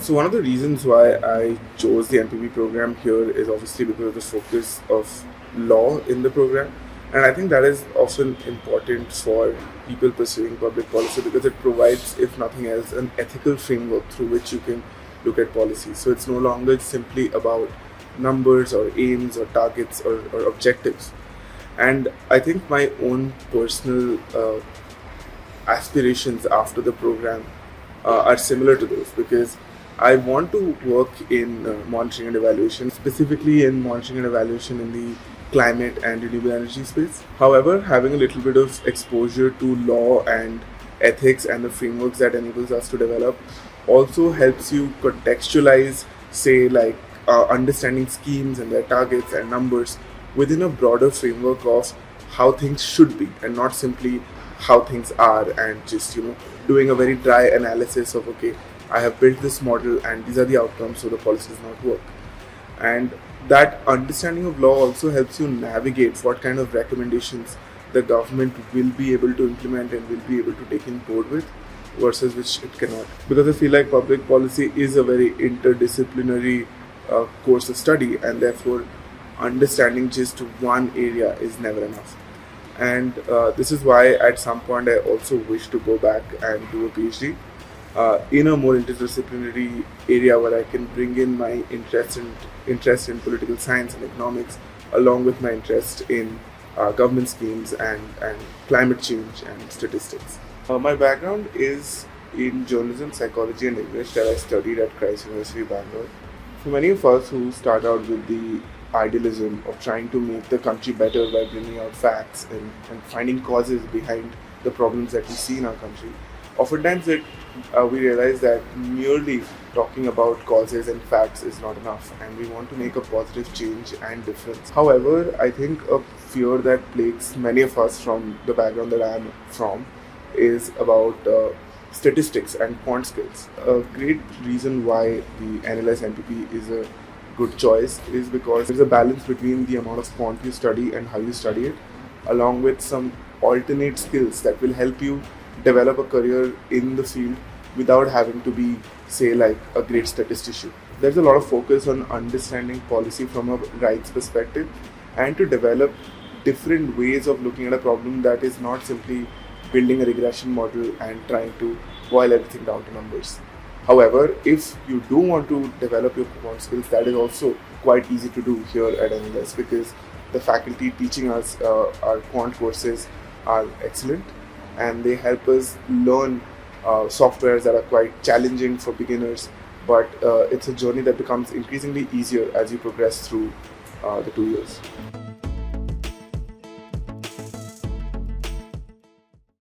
So one of the reasons why I chose the MPP program here is obviously because of the focus of law in the program. And I think that is often important for people pursuing public policy because it provides, if nothing else, an ethical framework through which you can look at policy. So it's no longer simply about numbers or aims or targets or objectives. And I think my own personal aspirations after the program are similar to those because I want to work in monitoring and evaluation, specifically in monitoring and evaluation in the climate and renewable energy space. However, having a little bit of exposure to law and ethics and the frameworks that enables us to develop also helps you contextualize, say, like understanding schemes and their targets and numbers within a broader framework of how things should be and not simply how things are, and just doing a very dry analysis of, okay, I have built this model and these are the outcomes, so the policy does not work. And that understanding of law also helps you navigate what kind of recommendations the government will be able to implement and will be able to take in board with versus which it cannot. Because I feel like public policy is a very interdisciplinary course of study, and therefore understanding just one area is never enough. And this is why at some point I also wish to go back and do a PhD in a more interdisciplinary area where I can bring in my interest in political science and economics, along with my interest in government schemes and climate change and statistics. My background is in journalism, psychology and English that I studied at Christ University, Bangalore. For many of us who start out with the idealism of trying to make the country better by bringing out facts and finding causes behind the problems that we see in our country, oftentimes we realize that merely talking about causes and facts is not enough, and we want to make a positive change and difference. However, I think a fear that plagues many of us from the background that I am from is about statistics and quant skills. A great reason why the NLS MPP is a good choice is because there's a balance between the amount of quant you study and how you study it, along with some alternate skills that will help you develop a career in the field without having to be, say, like a great statistician. There's a lot of focus on understanding policy from a rights perspective and to develop different ways of looking at a problem that is not simply building a regression model and trying to boil everything down to numbers. However, if you do want to develop your quant skills, that is also quite easy to do here at NLS because the faculty teaching us our quant courses are excellent, and they help us learn softwares that are quite challenging for beginners, but it's a journey that becomes increasingly easier as you progress through the 2 years.